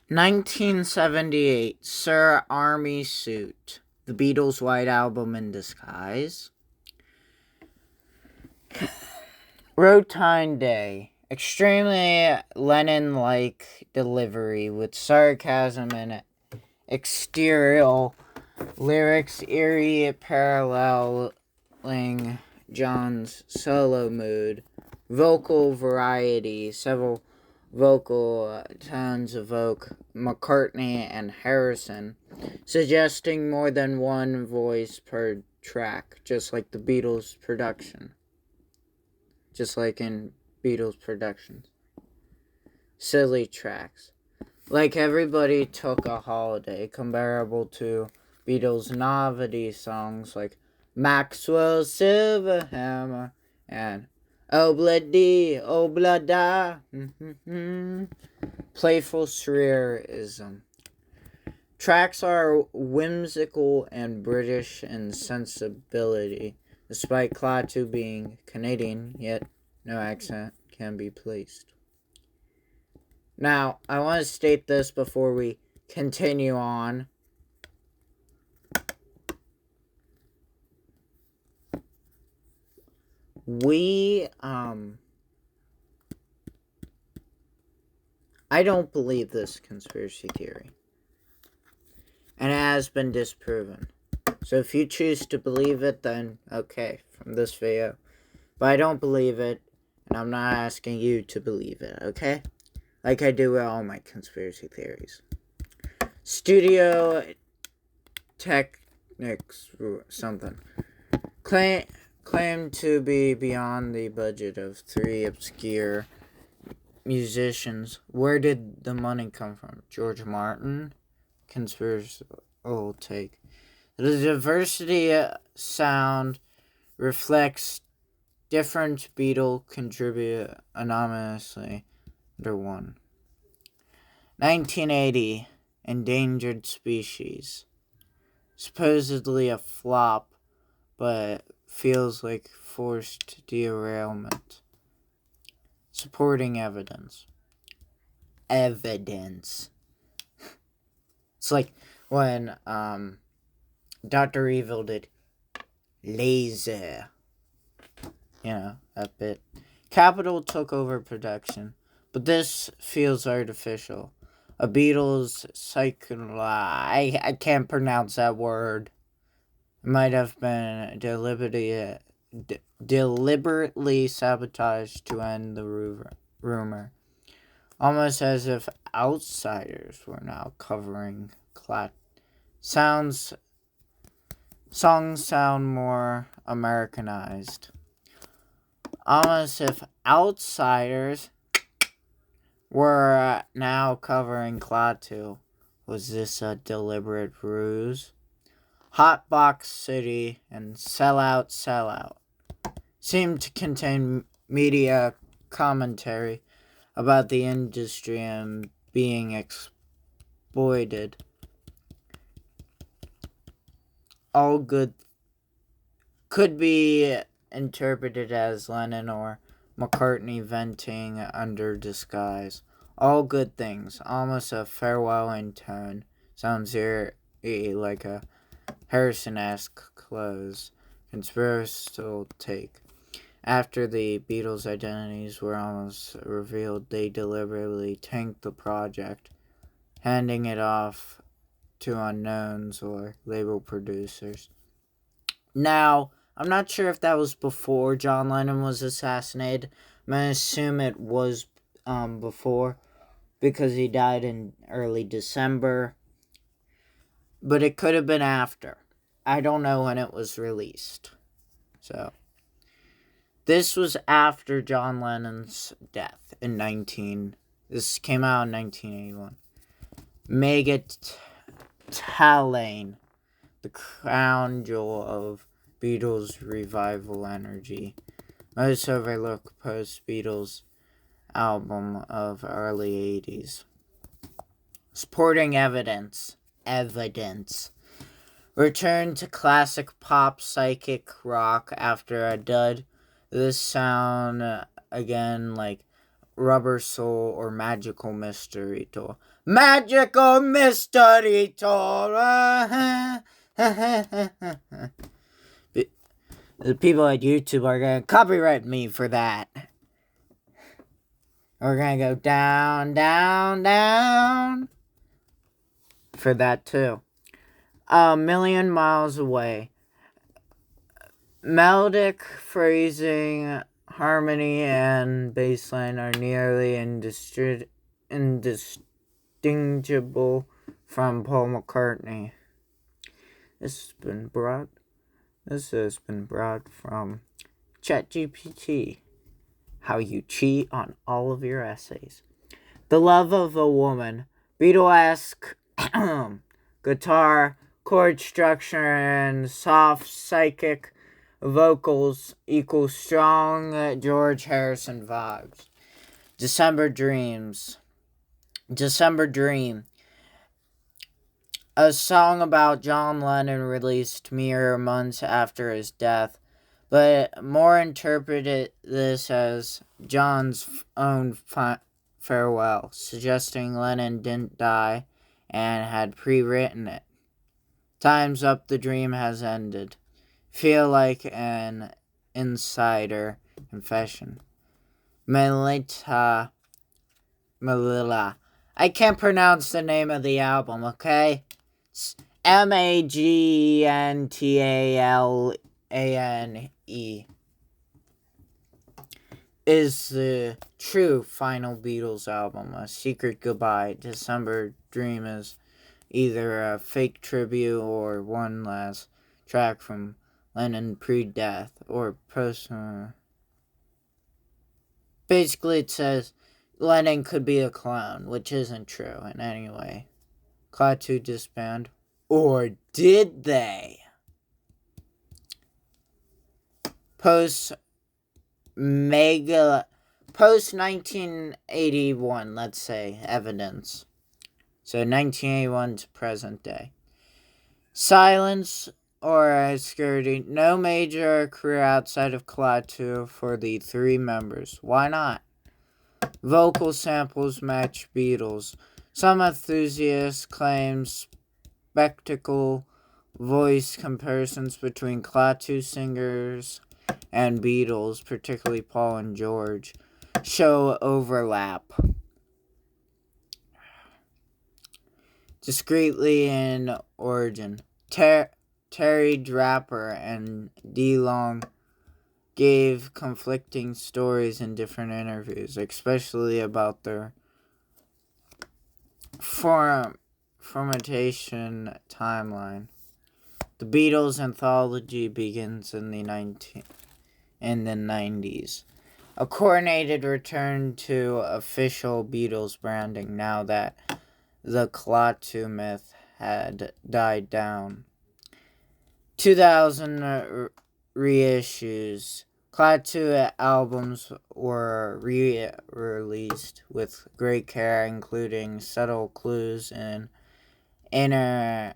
1978, Sir Army Suit, the Beatles' White Album in disguise. Rotine Day, extremely Lennon-like delivery with sarcasm and exterior lyrics eerie paralleling John's solo mood, vocal variety, several vocal tones evoke McCartney and Harrison, suggesting more than one voice per track, just like the Beatles' production. Just like in Beatles' productions. Silly tracks. Like everybody took a holiday, comparable to Beatles' novelty songs like Maxwell's Silver Hammer and Obla-dee, Obla-da. Playful surrealism. Tracks are whimsical and British in sensibility, despite Klaatu being Canadian, yet no accent can be placed. Now, I want to state this before we continue on. I don't believe this conspiracy theory. And it has been disproven. So if you choose to believe it, then okay, from this video. But I don't believe it, and I'm not asking you to believe it, okay? Like I do with all my conspiracy theories. Studio technics something. Claimed to be beyond the budget of 3 obscure musicians. Where did the money come from? George Martin? Conspiracy take. The diversity sound reflects different Beatle contribute anonymously under one. 1980, Endangered Species. Supposedly a flop, but feels like forced derailment. Supporting evidence. Evidence. It's like when Dr. Evil did Laser. You know, that bit. Capitol took over production, but this feels artificial. A Beatles I can't pronounce that word. It might have been deliberately sabotaged to end the rumor. Almost as if outsiders were now covering Songs sound more Americanized. Almost if outsiders were now covering Klaatu. Was this a deliberate ruse? Hotbox City and Sellout seem to contain media commentary about the industry and being exploited. All good could be interpreted as Lennon or McCartney venting under disguise. All good things, almost a farewell in tone. Sounds eerie like a Harrison-esque close. Conspiratorial take. After the Beatles' identities were almost revealed, they deliberately tanked the project, handing it off to unknowns or label producers. Now, I'm not sure if that was before John Lennon was assassinated. I'm going to assume it was before, because he died in early December. But it could have been after. I don't know when it was released. So, this was after John Lennon's death in This came out in 1981. Megatalane, the crown jewel of Beatles revival energy. Most overlooked post-Beatles album of early 80s. Supporting evidence. Return to classic pop psychic rock after a dud. This sound again like Rubber Soul or Magical Mystery Tour. Magical mystery tour. The people at YouTube are going to copyright me for that. We're going to go down, down, down for that too. A million miles away. Melodic phrasing, harmony, and bassline are nearly indistinguishable from Paul McCartney. This has been brought from ChatGPT. How you cheat on all of your essays. The Love of a Woman. Beatlesque guitar, chord structure, and soft psychic vocals equal strong George Harrison vibes. December Dream. A song about John Lennon released mere months after his death, but more interpreted this as John's own farewell, suggesting Lennon didn't die and had pre-written it. Time's up, the dream has ended. Feel like an insider confession. Melilla. I can't pronounce the name of the album, okay? It's Magentalane. Is the true final Beatles album. A secret goodbye. December Dream is either a fake tribute or one last track from Lennon pre-death or post. Basically, it says Lennon could be a clown, which isn't true in any way. Klaatu disband. Or did they? Post 1981, let's say, evidence. So 1981 to present day. Silence or obscurity. No major career outside of Klaatu for the three members. Why not? Vocal samples match Beatles. Some enthusiasts claim spectacle voice comparisons between Klaatu singers and Beatles, particularly Paul and George, show overlap. Discreetly in origin. Terry Draper and DeLong gave conflicting stories in different interviews, especially about their formation timeline. The Beatles anthology begins in the 90s. A coordinated return to official Beatles branding now that the Klaatu myth had died down. 2000 reissues. Klaatu albums were re-released with great care, including subtle clues in inner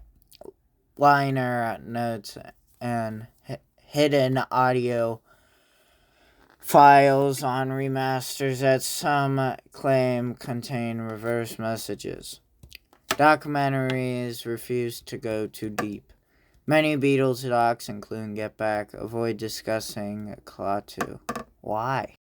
liner notes and hidden audio files on remasters that some claim contain reverse messages. Documentaries refuse to go too deep. Many Beatles docs, including Get Back, avoid discussing Klaatu. Why?